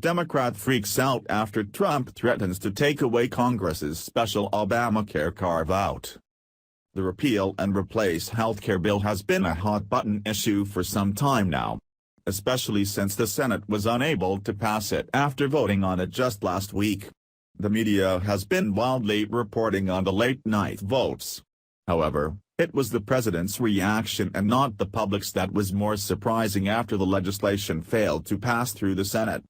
Democrat freaks out after Trump threatens to take away Congress's special Obamacare carve-out. The repeal and replace healthcare bill has been a hot-button issue for some time now, especially since the Senate was unable to pass it after voting on it just last week. The media has been wildly reporting on the late-night votes. However, it was the president's reaction and not the public's that was more surprising after the legislation failed to pass through the Senate.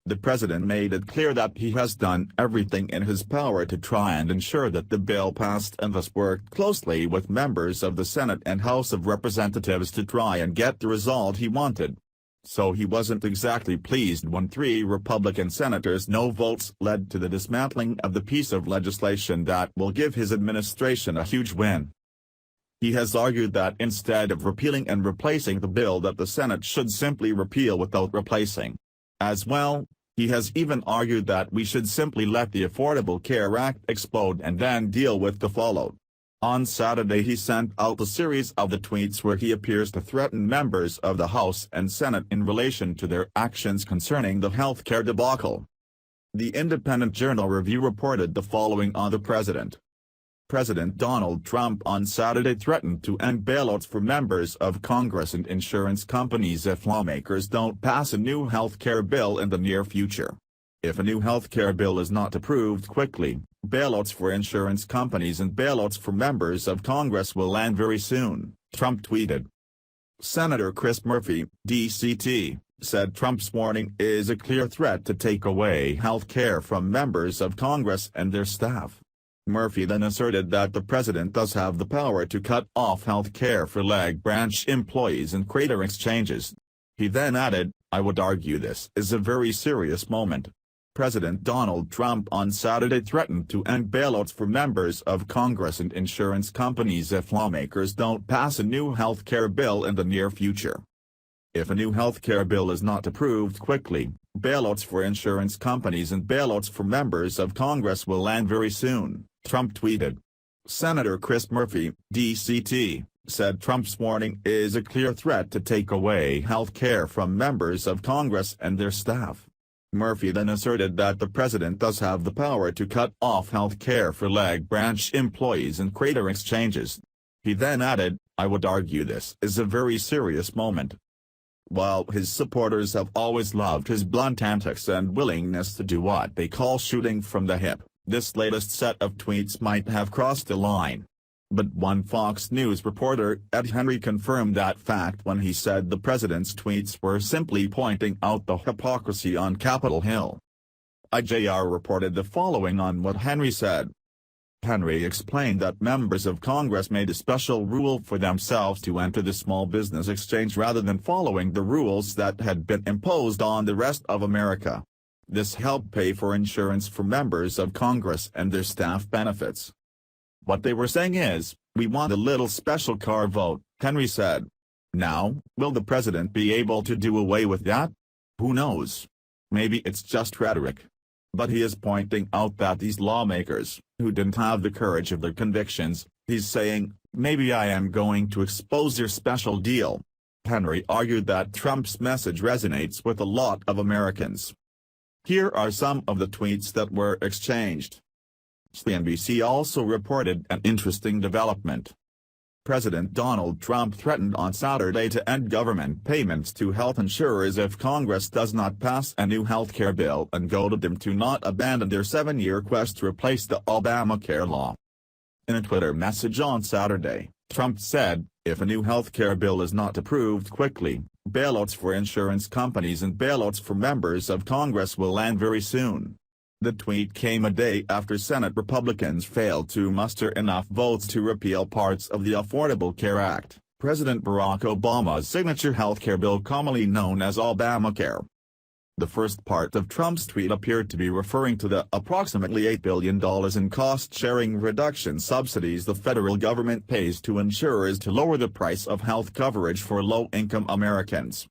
The president made it clear that he has done everything in his power to try and ensure that the bill passed and thus worked closely with members of the Senate and House of Representatives to try and get the result he wanted. So he wasn't exactly pleased when 3 Republican senators' no votes led to the dismantling of the piece of legislation that will give his administration a huge win. He has argued that instead of repealing and replacing the bill that the Senate should simply repeal without replacing. As well, he has even argued that we should simply let the Affordable Care Act explode and then deal with the fallout. On Saturday he sent out a series of the tweets where he appears to threaten members of the House and Senate in relation to their actions concerning the healthcare debacle. The Independent Journal Review reported the following on the president. President Donald Trump on Saturday threatened to end bailouts for members of Congress and insurance companies if lawmakers don't pass a new health care bill in the near future. If a new health care bill is not approved quickly, bailouts for insurance companies and bailouts for members of Congress will end very soon, Trump tweeted. Senator Chris Murphy, DCT, said Trump's warning is a clear threat to take away health care from members of Congress and their staff. Murphy then asserted that the president does have the power to cut off health care for leg branch employees and crater exchanges. He then added, "I would argue this is a very serious moment." President Donald Trump on Saturday threatened to end bailouts for members of Congress and insurance companies if lawmakers don't pass a new health care bill in the near future. If a new health care bill is not approved quickly, bailouts for insurance companies and bailouts for members of Congress will end very soon, Trump tweeted. Senator Chris Murphy, DCT, said Trump's warning is a clear threat to take away health care from members of Congress and their staff. Murphy then asserted that the president does have the power to cut off health care for leg branch employees and crater exchanges. He then added, "I would argue this is a very serious moment." While his supporters have always loved his blunt antics and willingness to do what they call shooting from the hip, this latest set of tweets might have crossed a line. But one Fox News reporter, Ed Henry, confirmed that fact when he said the president's tweets were simply pointing out the hypocrisy on Capitol Hill. IJR reported the following on what Henry said. Henry explained that members of Congress made a special rule for themselves to enter the small business exchange rather than following the rules that had been imposed on the rest of America. This helped pay for insurance for members of Congress and their staff benefits. What they were saying is, we want a little special car vote, Henry said. Now, will the president be able to do away with that? Who knows? Maybe it's just rhetoric. But he is pointing out that these lawmakers, who didn't have the courage of their convictions, he's saying, maybe I am going to expose your special deal. Henry argued that Trump's message resonates with a lot of Americans. Here are some of the tweets that were exchanged. CNBC also reported an interesting development. President Donald Trump threatened on Saturday to end government payments to health insurers if Congress does not pass a new health care bill and goaded them to not abandon their 7-year quest to replace the Obamacare law. In a Twitter message on Saturday, Trump said, if a new health care bill is not approved quickly, bailouts for insurance companies and bailouts for members of Congress will end very soon. The tweet came a day after Senate Republicans failed to muster enough votes to repeal parts of the Affordable Care Act, President Barack Obama's signature health care bill commonly known as Obamacare. The first part of Trump's tweet appeared to be referring to the approximately $8 billion in cost-sharing reduction subsidies the federal government pays to insurers to lower the price of health coverage for low-income Americans.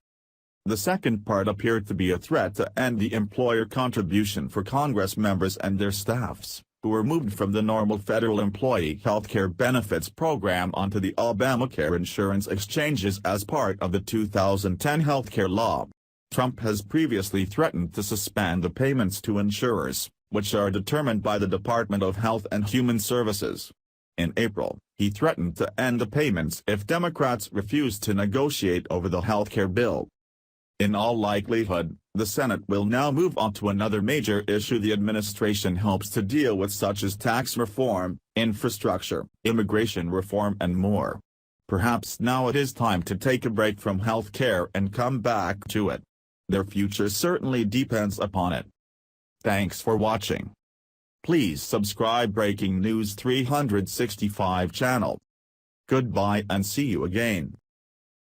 The second part appeared to be a threat to end the employer contribution for Congress members and their staffs, who were moved from the normal federal employee health care benefits program onto the Obamacare insurance exchanges as part of the 2010 health care law. Trump has previously threatened to suspend the payments to insurers, which are determined by the Department of Health and Human Services. In April, he threatened to end the payments if Democrats refused to negotiate over the healthcare bill. In all likelihood, the Senate will now move on to another major issue the administration hopes to deal with, such as tax reform, infrastructure, immigration reform and more. Perhaps now it is time to take a break from healthcare and come back to it. Their future certainly depends upon it. Thanks for watching. Please subscribe Breaking News 365 channel. Goodbye and see you again.